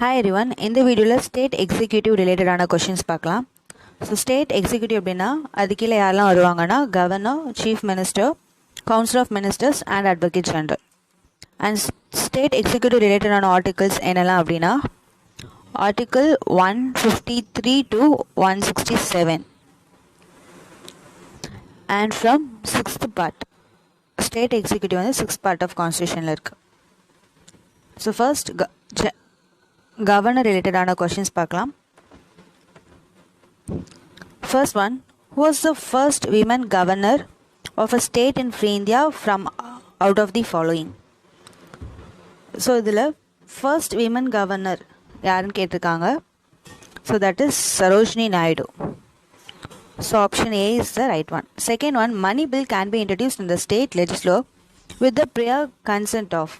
Hi everyone, இந்த வீடியோவில் state executive ரிலேட்டடான கொஷின்ஸ் பார்க்கலாம். ஸோ ஸ்டேட் எக்ஸிக்யூட்டிவ் அப்படின்னா அது கீழே யாரெல்லாம் வருவாங்கன்னா governor, chief minister, council of ministers and advocate general. And state executive ரிலேட்டடான ஆர்டிகல்ஸ் என்னெல்லாம் அப்படின்னா article 153 to 167 and from 6th part. State executive வந்து 6th பார்ட் ஆஃப் கான்ஸ்டியூஷனில் இருக்குது. So first governor related questions பார்க்கலாம். First one, who was the first women governor of a state in free India from out of the following? So இதில் first women governor யாருன்னு கேட்டிருக்காங்க. So that is Sarojini Naidu. So option A is the right one. Second one, money bill can be introduced in the state legislature with the prior consent of.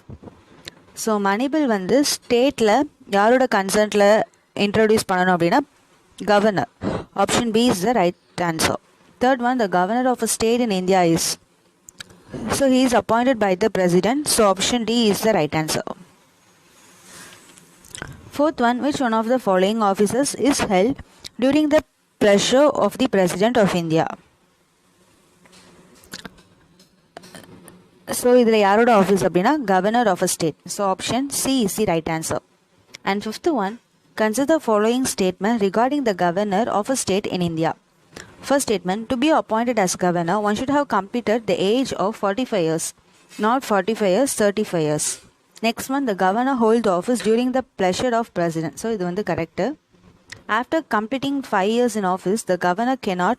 So money bill வந்து ஸ்டேட்டில் யாரோட கன்சர்ட்டில் introduce பண்ணணும் அப்படின்னா governor. Option B is the right answer. Third one, the governor of a state in India is. So he is appointed by the president. So option D is the right answer. Fourth one, which one of the following offices is held during the pleasure of the President of India? So இதில் யாரோட office அப்படின்னா governor of a state. So option C is the right answer. And fifth one, consider the following statement regarding the governor of a state in India. First statement, to be appointed as governor, one should have completed the age of 45 years, not 45 years, 35 years. Next one, the governor holds the office during the pleasure of president. So, இது வந்து correct. After completing 5 years in office, the governor cannot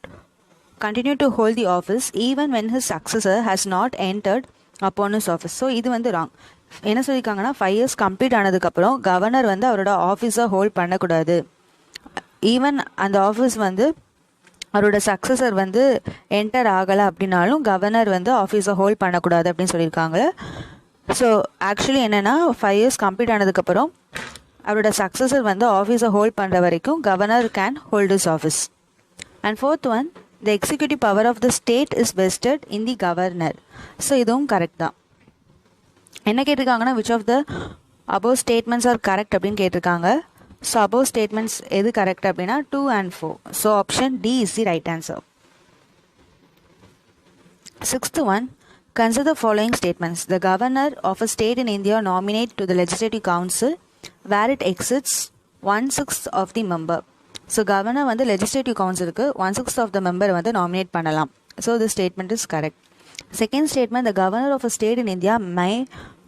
continue to hold the office even when his successor has not entered upon his office. So இது வந்து wrong. என்ன சொல்லியிருக்காங்கன்னா 5 years complete ஆனதுக்கப்புறம் governor வந்து அவரோட ஆஃபீஸை ஹோல்ட் பண்ணக்கூடாது. ஈவன் அந்த ஆஃபீஸ் வந்து அவரோட சக்ஸஸர் வந்து என்டர் ஆகலை அப்படின்னாலும் கவர்னர் வந்து ஆஃபீஸை ஹோல்ட் பண்ணக்கூடாது அப்படின்னு சொல்லியிருக்காங்க. ஸோ ஆக்சுவலி என்னென்னா 5 years கம்ப்ளீட் ஆனதுக்கப்புறம் அவரோட சக்ஸஸர் வந்து ஆஃபீஸை ஹோல்ட் பண்ணுற வரைக்கும் governor can hold is office. And fourth one, the executive power of the state is vested in the governor. So இதுவும் கரெக்ட் தான். என்ன கேட்டிருக்காங்கன்னா which of the above statements are correct அப்படின்னு கேட்டிருக்காங்க. ஸோ above statements எது correct அப்படின்னா 2 and 4. So option D is the right answer. Sixth one, consider the following statements. The governor of a state in India nominate to the legislative council where it exceeds 1/6 of the member. So governor வந்து legislative கவுன்சிலுக்கு 1/6 of the member வந்து nominate பண்ணலாம். So the statement is correct. Second statement, the governor of a state in India may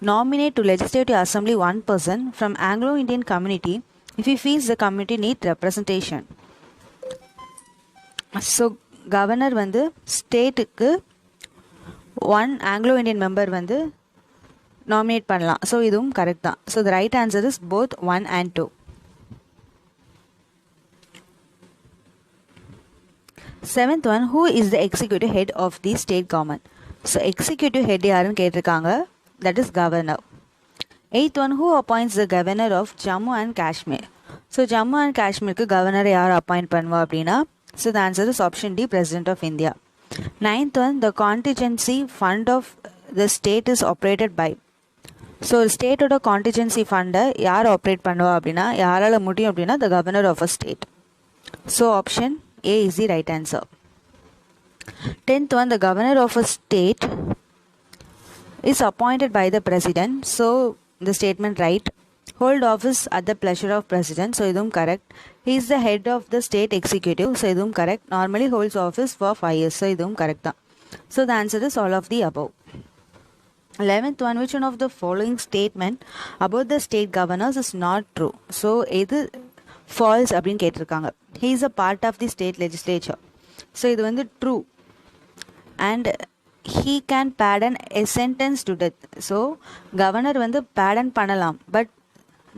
nominate to legislative assembly 1 person from Anglo Indian community if he feels the community need representation. So governor வந்து ஸ்டேட்டுக்கு 1 Anglo Indian member வந்து nominate பண்ணலாம். So இதுவும் correct தான். So the right answer is both 1 and 2. Seventh one, who is the executive head of the state government? So executive head யாருன்னு கேட்டிருக்காங்க, that is governor. Eighth one, who appoints the governor of Jammu and Kashmir? So Jammu and Kashmirக்கு governor யார் appoint பண்ணுவா அப்படின்னா, so the answer is option D, President of India. Ninth one, the contingency fund of the state is operated by. So ஸ்டேட்டோட contingency ஃபண்டை யார் operate பண்ணுவா அப்படின்னா, யாரால் முடியும் அப்படின்னா the governor of a state. So option A is the right answer. 10th one, the governor of a state is appointed by the president. So the statement right. Hold office at the pleasure of president. So idum correct. He is the head of the state executive. So idum correct. Normally holds office for 5 years. So idum correct. So the answer is all of the above. 11th one, which one of the following statement about the state governors is not true? So either false அப்படின்னு கேட்டிருக்காங்க. He is a part of the state legislature. So இது வந்து true. And he can pardon a sentence to death. So governor வந்து pardon பண்ணலாம், but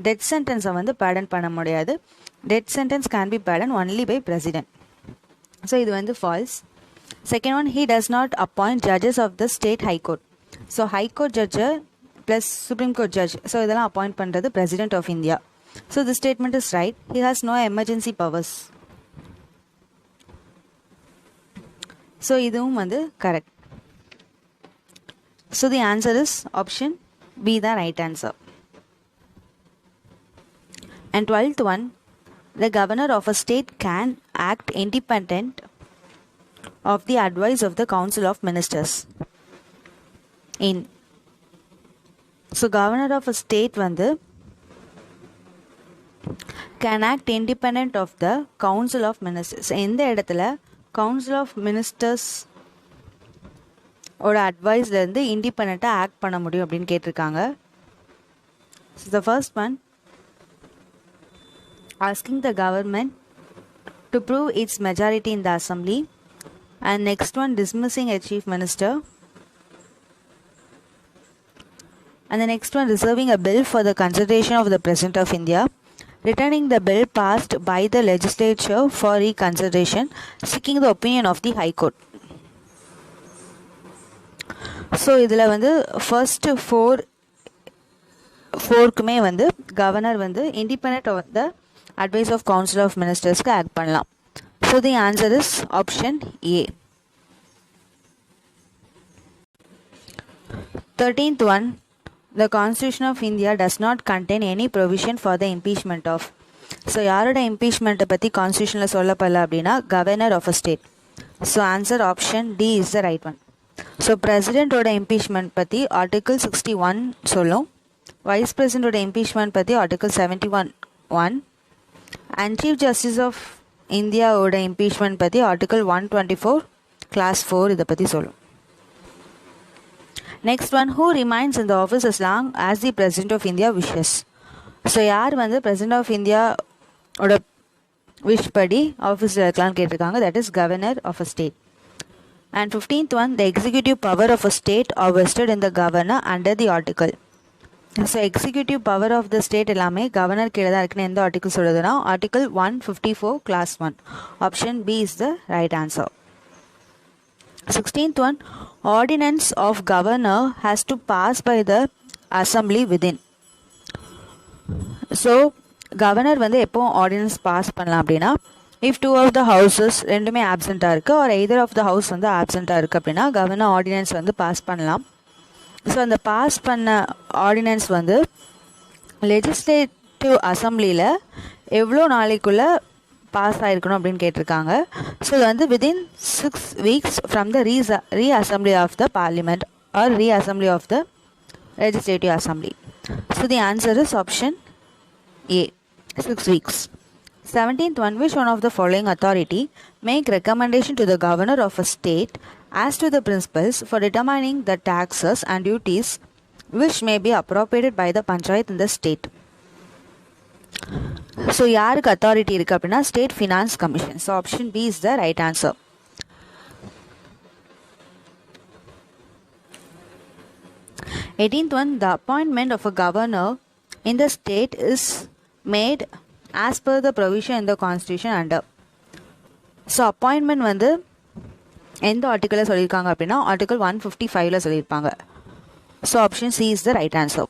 death சென்டென்ஸை வந்து pardon பண்ண முடியாது. Death sentence can be pardon only by president. So இது வந்து false. Second one, he does not appoint judges of the state high court. So high court judge plus supreme court judge, so இதெல்லாம் appoint பண்ணுறது president of India. So this statement is right. He has no emergency powers. So இதுவும் வந்து correct. So the answer is option B, the right answer. And 12th one, the governor of a state can act independent of the advice of the council of ministers in. So governor of a state வந்து can act independent of the council of ministers. எந்த இடத்துல council of ministers ஓட அட்வைஸ்ல இருந்து இண்டிபெண்டா act பண்ண முடியும் அப்படின்னு கேட்டிருக்காங்க. So the first one, asking the government to prove its majority in the assembly, and next one, dismissing a chief minister, and the next one, reserving a bill for the consideration of the President of India, returning the bill passed by the legislature for reconsideration, seeking the opinion of the High Court. So இதில் வந்து first ஃபோர்க்குமே வந்து governor வந்து independent of the advice of council of மினிஸ்டர்ஸ்க்கு act பண்ணலாம். So the answer is option A. 13th one, the Constitution of India does not contain any provision for the impeachment of. So யாரோட இம்பீச்மெண்ட்டை பற்றி கான்ஸ்டியூஷனில் சொல்லப்படல அப்படின்னா governor of a state. So answer option D is the right one. So பிரசிடெண்ட்டோட impeachment பற்றி article 61 சொல்லும். Vice பிரசிடெண்ட்டோட இம்பீச்மெண்ட் பற்றி article 71(1). And chief justice of இந்தியாவோட இம்பீச்மெண்ட் பற்றி ஆர்டிகிள் 124 கிளாஸ் 4 இதை பற்றி சொல்லும். Next one, who remains in the office as long as the president of India wishes. So யார் வந்து பிரசிடெண்ட் ஆஃப் இந்தியாவோட விஷ் படி ஆஃபீஸில் இருக்கலாம்னு கேட்டிருக்காங்க. That is governor of a state. And 15th one, the executive power of a state are vested in the governor under the article. So executive power of the state எல்லாமே governor கீழே தான் இருக்குன்னு எந்த article சொல்லுதுன்னா article 154 class 1. Option B is the right answer. 16th one, ordinance of governor has to pass by the assembly within. So governor வந்து எப்போ ordinance pass பண்ணலாம் அப்படின்னா if two of the houses ரெண்டுமே ஆப்சண்ட்டாக இருக்குது or either of the house வந்து ஆப்சண்ட்டாக இருக்குது அப்படின்னா கவர்னர் ஆர்டினன்ஸ் வந்து பாஸ் பண்ணலாம். ஸோ அந்த பாஸ் பண்ண ஆர்டினன்ஸ் வந்து லெஜிஸ்லேட்டிவ் அசம்பிளியில் எவ்வளோ நாளைக்குள்ளே பாஸ் ஆகிருக்கணும் அப்படின்னு கேட்டிருக்காங்க. ஸோ இது வந்து within 6 weeks from the reassembly of the parliament or reassembly of the legislative assembly. So the answer is option A, 6 weeks. 17th one, which one of the following authority make recommendation to the governor of a state as to the principles for determining the taxes and duties which may be appropriated by the panchayat in the state. So யாருக்கு authority இருக்குது அப்படின்னா state finance commission. So option B is the right answer. 18th one, the appointment of a governor in the state is made as per the provision in the constitution under. So appointment வந்து எந்த ஆர்டிக்கலில் சொல்லியிருக்காங்க அப்படின்னா article 155 சொல்லியிருப்பாங்க. So option C is the right answer.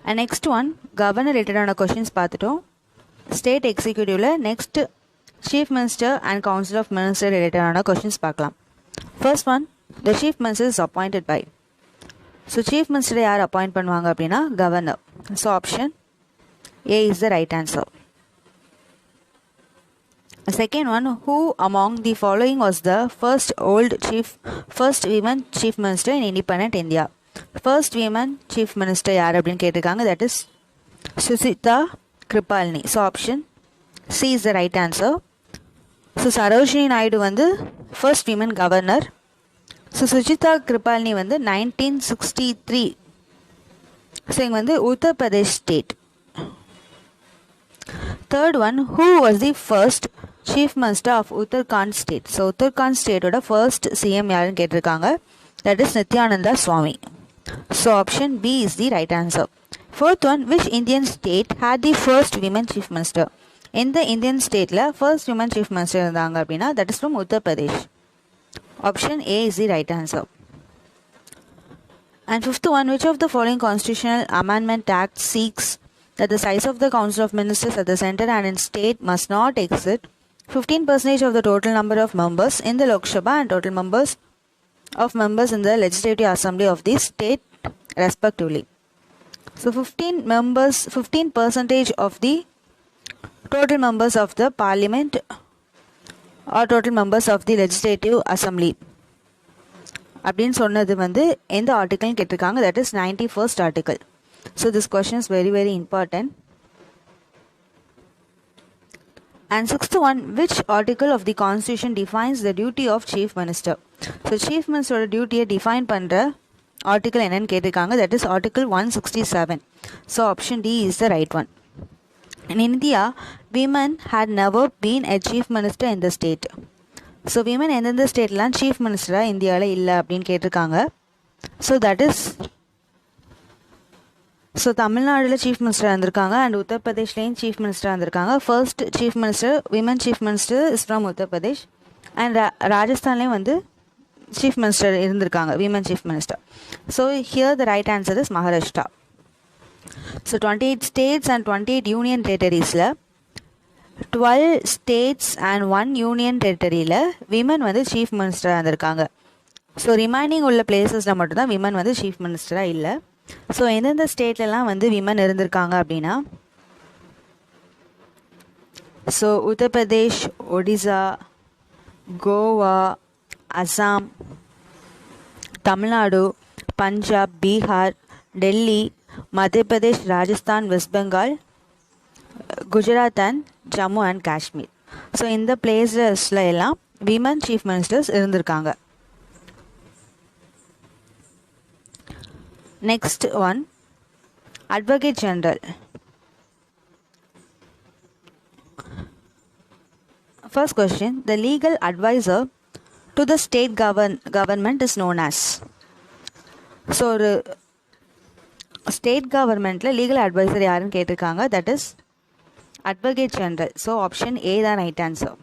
And next one, governor ரிலேட்டடான questions பார்த்துட்டோம். State எக்ஸிக்யூட்டிவில் next chief minister and council of minister ரிலேட்டடான கொஷின்ஸ் பார்க்கலாம். First one, the chief minister is appointed by. So chief மினிஸ்டரை யார் appoint பண்ணுவாங்க அப்படின்னா governor. So option A is the right answer. Second one, who among the following was the first women chief minister in independent India. First women chief minister யார் அப்படின்னு கேட்டிருக்காங்க. That is Sucheta Kripalani. So option C is the right answer. So Sarojini Naidu வந்து first women governor. So Sucheta Kripalani வந்து 1963. So இங்கே வந்து Uttar Pradesh state. Third one, who was the first chief minister of Uttarakhand state. So Uttarakhand ஸ்டேட்டோட first CM யாருன்னு கேட்டிருக்காங்க. That is Nityananda Swami. So option B is the right answer. Fourth one, which Indian state had the first women chief minister. எந்த Indian ஸ்டேட்டில் first women chief minister இருந்தாங்க அப்படின்னா that is from Uttar Pradesh. Option A is the right answer. And fifth one, which of the following constitutional amendment act seeks that the size of the council of ministers at the center and in state must not exceed 15% of the total number of members in the Lok Sabha and total members of members in the legislative assembly of the state respectively. So 15% of the total members of the parliament or total members of the legislative assembly அப்படின்னு சொன்னது வந்து எந்த ஆர்டிக்கல்னு கேட்டிருக்காங்க, that is 91st article. So this question is very very important. And sixth one, which article of the constitution defines the duty of chief minister? So chief minister duty define பண்ற article என்னன்னு கேட்டிருக்காங்க, that is article 167. So option D is the right one. In India, women had never been a chief minister in the state. So women எந்தெந்த ஸ்டேட்லாம் chief மினிஸ்டராக இந்தியாவில் இல்லை அப்படின்னு கேட்டிருக்காங்க. So that is தமிழ்நாடுல சீஃப் மினிஸ்டராக இருந்திருக்காங்க அண்ட் உத்தரப்பிரதேஷ்லேயும் சீஃப் மினிஸ்டராக இருந்திருக்காங்க. First chief minister women chief minister is from Uttar Pradesh and ராஜஸ்தான்லேயும் வந்து சீஃப் மினிஸ்டர் இருந்திருக்காங்க, women chief minister. So here the right answer is Maharashtra. ஸோ 28 states and 28 union territoriesல 12 states and 1 union territoryல விமன் வந்து சீஃப் மினிஸ்டராக இருந்திருக்காங்க. ஸோ ரிமைனிங் உள்ள பிளேசஸில் மட்டும்தான் விமன் வந்து சீஃப் மினிஸ்டராக இல்லை. ஸோ எந்தெந்த ஸ்டேட்லலாம் வந்து விமன் இருந்திருக்காங்க அப்படின்னா, so Uttar Pradesh, Odisha, Goa, Assam, Tamil Nadu, Punjab, Bihar, Delhi, Madhya Pradesh, Rajasthan, West Bengal, Gujarat and Jammu and Kashmir. So இந்த பிளேசஸில் எல்லாம் விமன் சீஃப் மினிஸ்டர்ஸ் இருந்திருக்காங்க. Next one, advocate general. First question, the legal adviser to the state government is known as. So ஒரு ஸ்டேட் கவர்மெண்ட்டில் லீகல் அட்வைசர் யாருன்னு கேட்டிருக்காங்க, that is advocate general. So option A தான் right answer.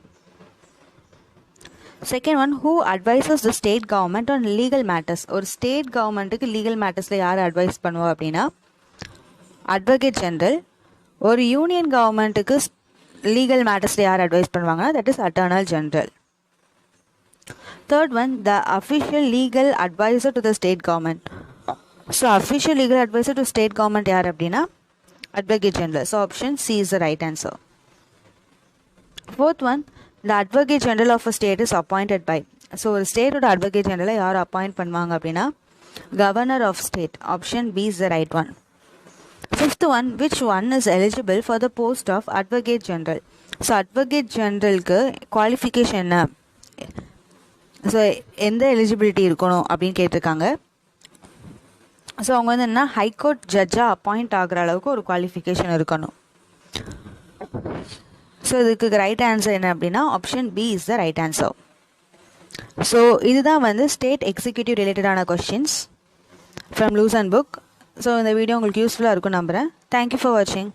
Second one, who advises the state government on legal matters. ஒரு state கவர்மெண்ட்டுக்கு legal மேட்டர்ஸில் யார் advice பண்ணுவோம் அப்படின்னா அட்வொகேட் ஜெனரல். ஒரு யூனியன் கவர்மெண்ட்டுக்கு லீகல் மேட்டர்ஸில் யார் அட்வைஸ் பண்ணுவாங்கன்னா that is attorney general. Third one, the official legal adviser to the state government. So official legal adviser to state government யார் அப்படின்னா advocate general. So option C is the right answer. Fourth one, the advocate general of a state is appointed by. So ஒரு ஸ்டேட்டோட advocate ஜெனரலை யார் appoint பண்ணுவாங்க அப்படின்னா governor of state. Option B is the right one. Fifth one, which one is eligible for the post of advocate general. So advocate ஜெனரலுக்கு qualification என்ன, so எந்த eligibility இருக்கணும் அப்படின்னு கேட்டிருக்காங்க. ஸோ அவங்க வந்து என்ன ஹைகோர்ட் ஜட்ஜாக அப்பாயிண்ட் ஆகிற அளவுக்கு ஒரு குவாலிஃபிகேஷன் இருக்கணும். ஸோ இதுக்கு ரைட் ஆன்சர் என்ன அப்படின்னா option B is the right answer. So இதுதான் வந்து ஸ்டேட் எக்ஸிக்யூட்டிவ் ரிலேட்டடான கொஸ்டின்ஸ் ஃப்ரம் லூசன் புக். ஸோ இந்த வீடியோ உங்களுக்கு யூஸ்ஃபுல்லாக இருக்கும் நம்புகிறேன். தேங்க்யூ ஃபார் வாட்சிங்.